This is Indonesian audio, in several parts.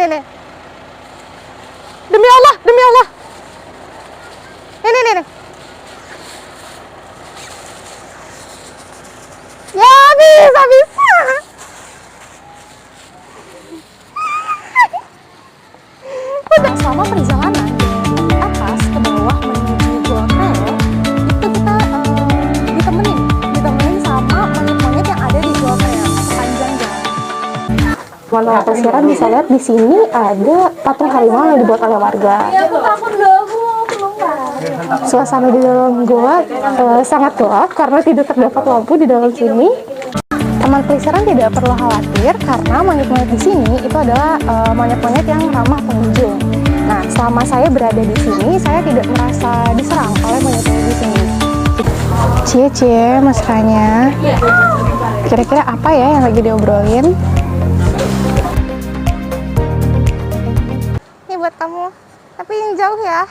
nih. Demi Allah, demi Allah. Nih. Ya, bisa. Selama perjalanan dari atas ke bawah menuju Goa Kreo, itu kita ditemenin sama monyet-monyet yang ada di Goa Kreo sepanjang jalan. Teman-teman pelesiran bisa lihat di sini ada patung harimau yang dibuat oleh warga. Suasana di dalam goa sangat gelap karena tidak terdapat lampu di dalam sini. Teman pelesiran tidak perlu khawatir karena monyet-monyet di sini itu adalah monyet-monyet yang ramah pengunjung. Nah, selama saya berada di sini, saya tidak merasa diserang oleh monyet-monyet di sini. Cie mesranya. Kira-kira apa ya yang lagi diobrolin? Ini buat kamu, tapi yang jauh ya.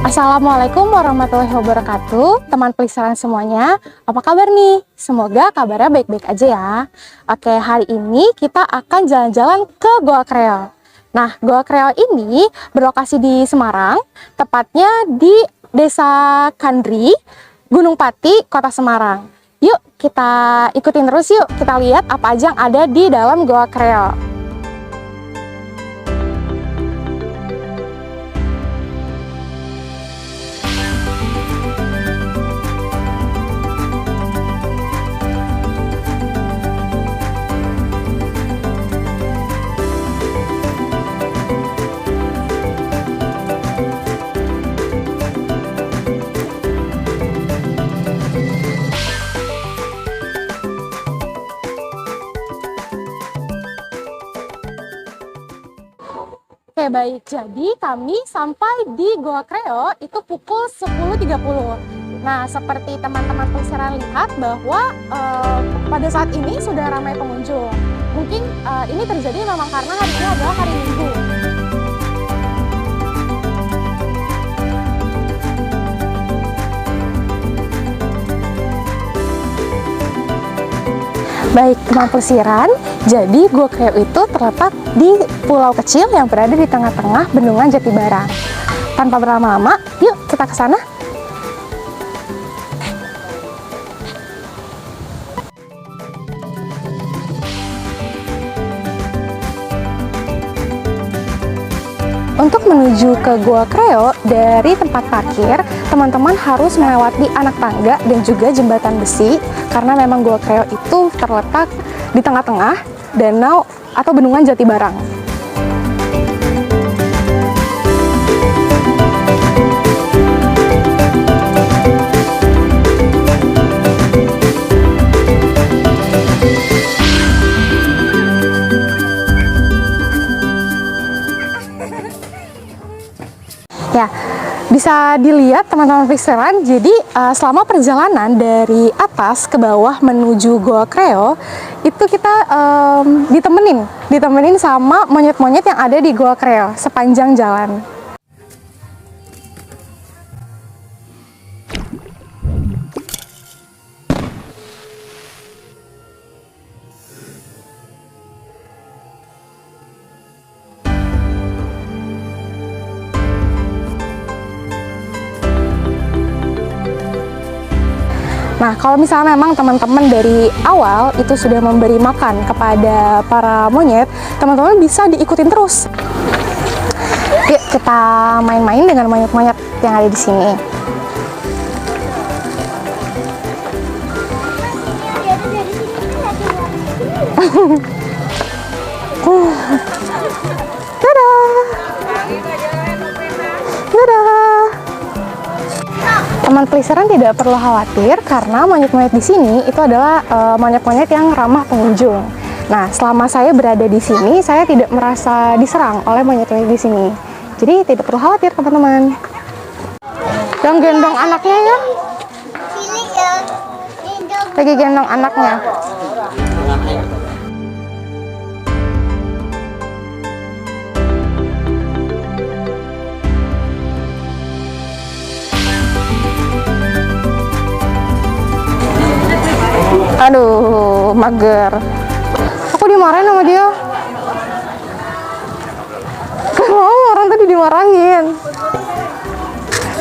Assalamualaikum warahmatullahi wabarakatuh, teman pelesiran semuanya. Apa kabar nih? Semoga kabarnya baik-baik aja ya. Oke, hari ini kita akan jalan-jalan ke Goa Kreo. Nah, Goa Kreo ini berlokasi di Semarang, tepatnya di Desa Kandri, Gunung Pati, Kota Semarang. Yuk, kita ikutin terus yuk. Kita lihat apa aja yang ada di dalam Goa Kreo. Oke baik, jadi kami sampai di Goa Kreo itu pukul 10.30. Nah, seperti teman-teman pelesiran lihat bahwa pada saat ini sudah ramai pengunjung. Mungkin ini terjadi memang karena hari ini adalah hari Minggu. Baik, teman pelesiran, jadi Goa Kreo itu terletak di pulau kecil yang berada di tengah-tengah bendungan Jatibarang. Tanpa berlama-lama, yuk kita ke sana. Untuk menuju ke Goa Kreo dari tempat parkir, teman-teman harus melewati anak tangga dan juga jembatan besi karena memang Goa Kreo itu terletak di tengah-tengah danau atau bendungan Jatibarang. Ya, bisa dilihat teman-teman pelesiran, jadi selama perjalanan dari atas ke bawah menuju Goa Kreo, itu kita ditemenin sama monyet-monyet yang ada di Goa Kreo sepanjang jalan. Nah, kalau misalnya memang teman-teman dari awal itu sudah memberi makan kepada para monyet, teman-teman bisa diikutin terus. Yuk, kita main-main dengan monyet-monyet yang ada di sini. Dadah! Teman pelesiran tidak perlu khawatir karena monyet-monyet di sini itu adalah monyet-monyet yang ramah pengunjung. Nah, selama saya berada di sini, saya tidak merasa diserang oleh monyet-monyet di sini. Jadi tidak perlu khawatir, teman-teman. Yang gendong anaknya ya? Lagi gendong anaknya. Aduh, mager. Aku dimarahin sama dia. Gak mau, orang tadi dimarahin.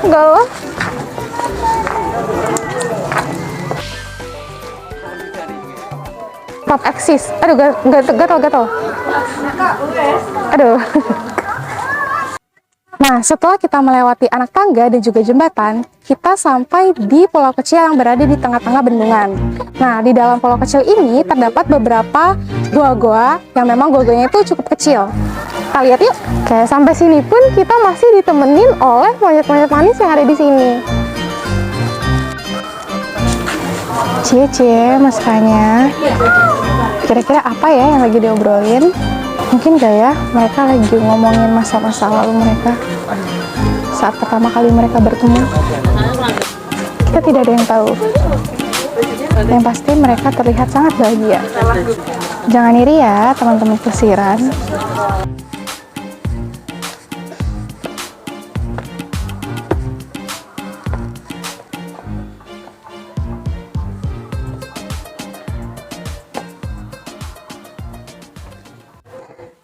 Enggak lah. Stop eksis. Aduh, gatal. Aduh. Nah, setelah kita melewati anak tangga dan juga jembatan, kita sampai di pulau kecil yang berada di tengah-tengah bendungan. Nah, di dalam pulau kecil ini terdapat beberapa goa-goa yang memang goa-goanya itu cukup kecil. Kita lihat yuk. Oke, sampai sini pun kita masih ditemenin oleh monyet-monyet manis yang ada di sini. Cie, maskanya. Kira-kira apa ya yang lagi diobrolin? Mungkin gak ya, mereka lagi ngomongin masa-masa lalu mereka saat pertama kali mereka bertemu. Kita tidak ada yang tahu. Yang pasti mereka terlihat sangat bahagia. Jangan iri ya teman-teman pelesiran.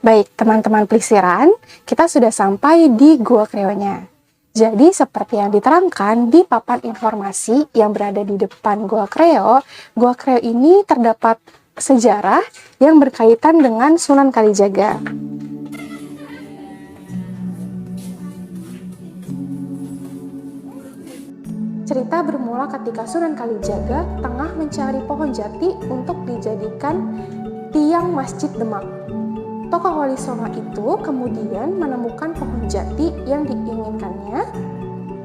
Baik, teman-teman pelisiran, kita sudah sampai di Gua Kreonya. Jadi, seperti yang diterangkan di papan informasi yang berada di depan Gua Kreo ini terdapat sejarah yang berkaitan dengan Sunan Kalijaga. Cerita bermula ketika Sunan Kalijaga tengah mencari pohon jati untuk dijadikan tiang Masjid Demak. Tokoh Wali Songo itu kemudian menemukan pohon jati yang diinginkannya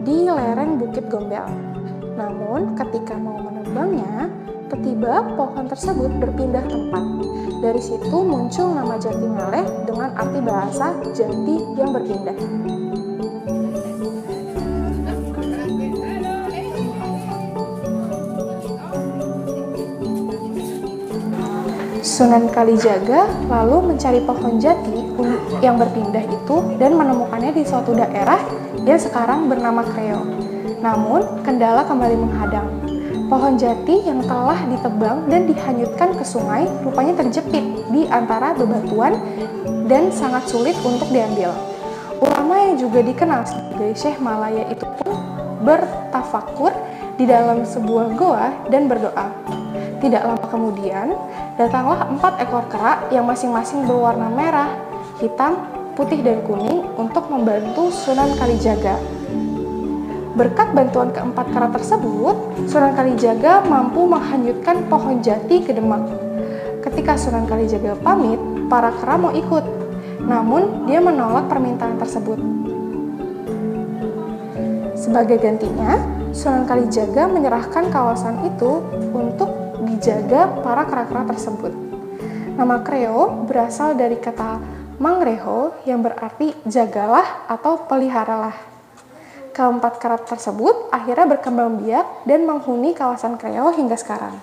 di lereng Bukit Gombel. Namun ketika mau menebangnya, tiba-tiba pohon tersebut berpindah tempat. Dari situ muncul nama Jati Ngaleh dengan arti bahasa jati yang berpindah. Sunan Kalijaga lalu mencari pohon jati yang berpindah itu dan menemukannya di suatu daerah yang sekarang bernama Kreo. Namun, kendala kembali menghadang. Pohon jati yang telah ditebang dan dihanyutkan ke sungai rupanya terjepit di antara bebatuan dan sangat sulit untuk diambil. Ulama yang juga dikenal sebagai Syekh Malaya itu pun bertafakur di dalam sebuah goa dan berdoa. Tidak lama kemudian, datanglah 4 ekor kera yang masing-masing berwarna merah, hitam, putih, dan kuning untuk membantu Sunan Kalijaga. Berkat bantuan keempat kera tersebut, Sunan Kalijaga mampu menghanyutkan pohon jati ke Demak. Ketika Sunan Kalijaga pamit, para kera mau ikut, namun dia menolak permintaan tersebut. Sebagai gantinya, Sunan Kalijaga menyerahkan kawasan itu untuk dijaga para kera-kera tersebut. Nama Kreo berasal dari kata Mangreho yang berarti jagalah atau peliharalah. Keempat kera tersebut akhirnya berkembang biak dan menghuni kawasan Kreo hingga sekarang.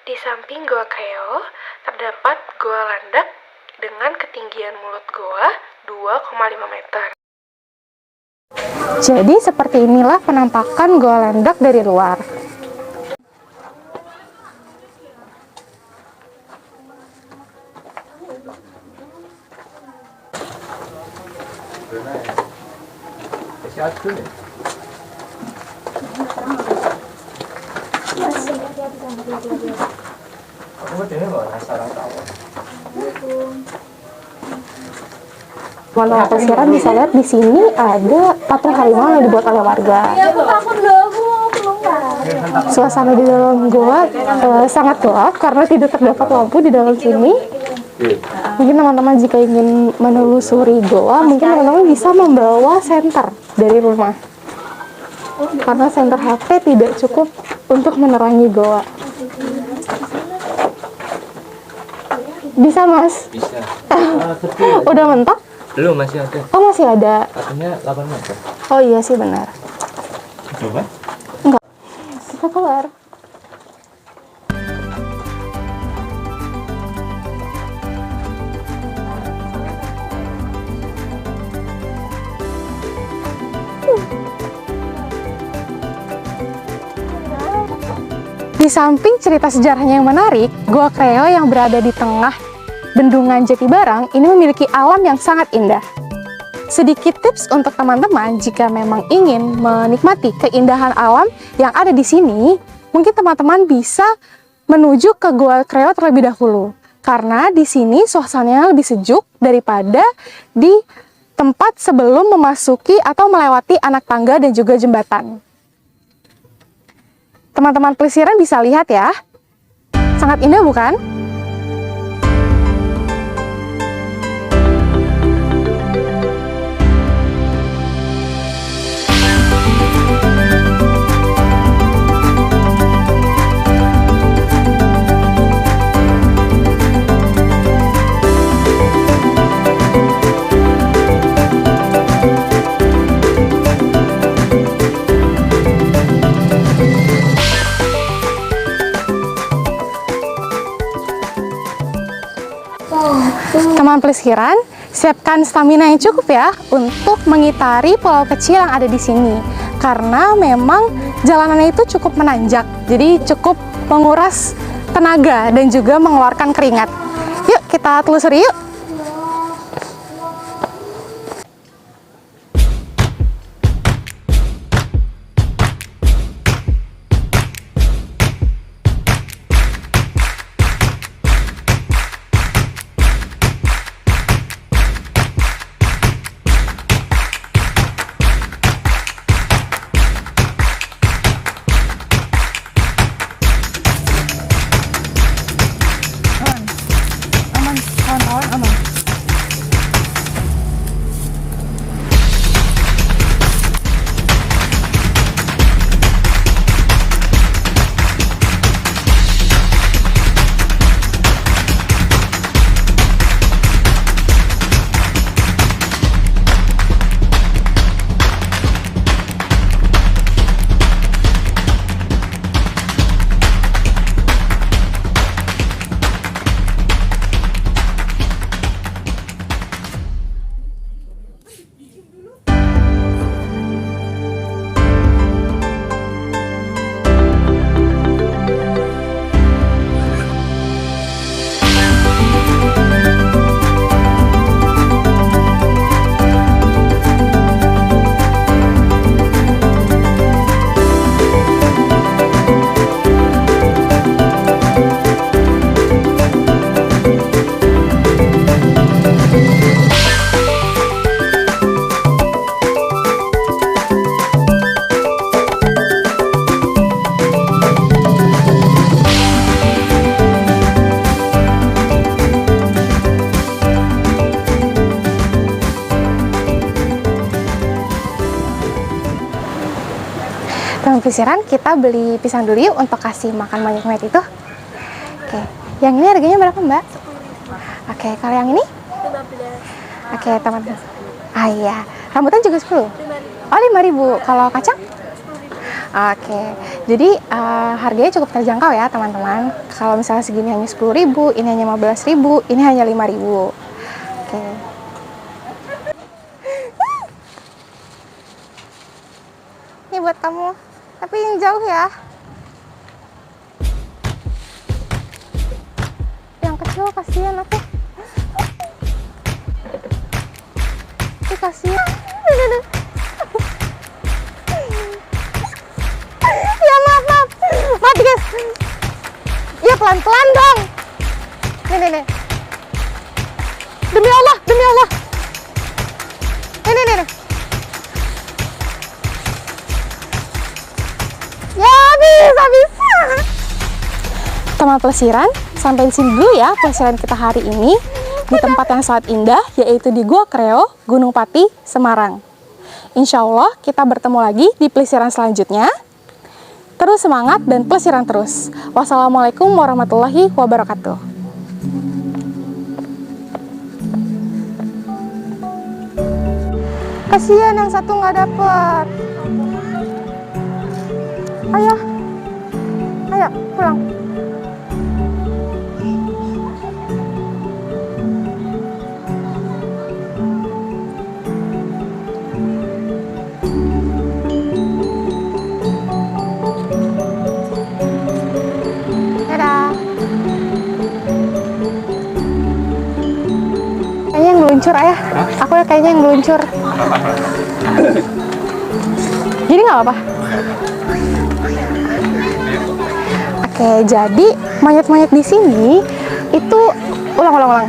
Di samping Goa Kreo terdapat Goa Landak dengan ketinggian mulut goa 2,5 meter. Jadi seperti inilah penampakan Goa Landak dari luar. Walau pelesiran bisa lihat di sini ada patung harimau yang dibuat oleh warga. Suasana di dalam goa sangat gelap karena tidak terdapat lampu di dalam sini. Mungkin teman-teman jika ingin menelusuri goa, mungkin teman-teman bisa membawa senter dari rumah. Karena senter HP tidak cukup untuk menerangi goa. Bisa, Mas? Bisa. Udah mentok? Belum, masih ada. Oh, masih ada. Katanya 8 meter. Oh iya sih, benar. Coba. Enggak. Kita keluar. Di samping cerita sejarahnya yang menarik, Gua Kreo yang berada di tengah Bendungan Jatibarang ini memiliki alam yang sangat indah. Sedikit tips untuk teman-teman jika memang ingin menikmati keindahan alam yang ada di sini, mungkin teman-teman bisa menuju ke Gua Kreo terlebih dahulu. Karena di sini suasananya lebih sejuk daripada di tempat sebelum memasuki atau melewati anak tangga dan juga jembatan. Teman-teman pelesiran bisa lihat ya, sangat indah bukan? Teman pelesiran, siapkan stamina yang cukup ya untuk mengitari pulau kecil yang ada di sini. Karena memang jalanannya itu cukup menanjak, jadi cukup menguras tenaga dan juga mengeluarkan keringat. Yuk kita telusuri yuk. Teman pelesiran, kita beli pisang dulu yuk untuk kasih makan monyet-monyet itu. Oke, yang ini harganya berapa Mbak? Oke, kalau yang ini? 15. Oke, teman-teman. Ah iya, rambutan juga 10? 5.000. Oh 5.000, kalau kacang? 10.000. Oke, jadi harganya cukup terjangkau ya teman-teman. Kalau misalnya segini hanya 10.000, ini hanya 15.000, ini hanya 5.000. Oke. Ini buat kamu. Tapi yang jauh ya. Yang kecil kasihan aku. Ini kasihan. Ya maaf. Mati guys. Ya pelan-pelan dong. Nih. Demi Allah. Nih. Ya bisa. Teman pelesiran, sampai di sini dulu ya pelesiran kita hari ini di tempat yang sangat indah, yaitu di Gua Kreo, Gunung Pati, Semarang. Insya Allah kita bertemu lagi di pelesiran selanjutnya. Terus semangat dan pelesiran terus. Wassalamualaikum warahmatullahi wabarakatuh. Kasihan yang satu nggak dapet. Ayo pulang. kayaknya yang meluncur. Gini nggak apa-apa? Oke, jadi monyet-monyet di sini itu ulang.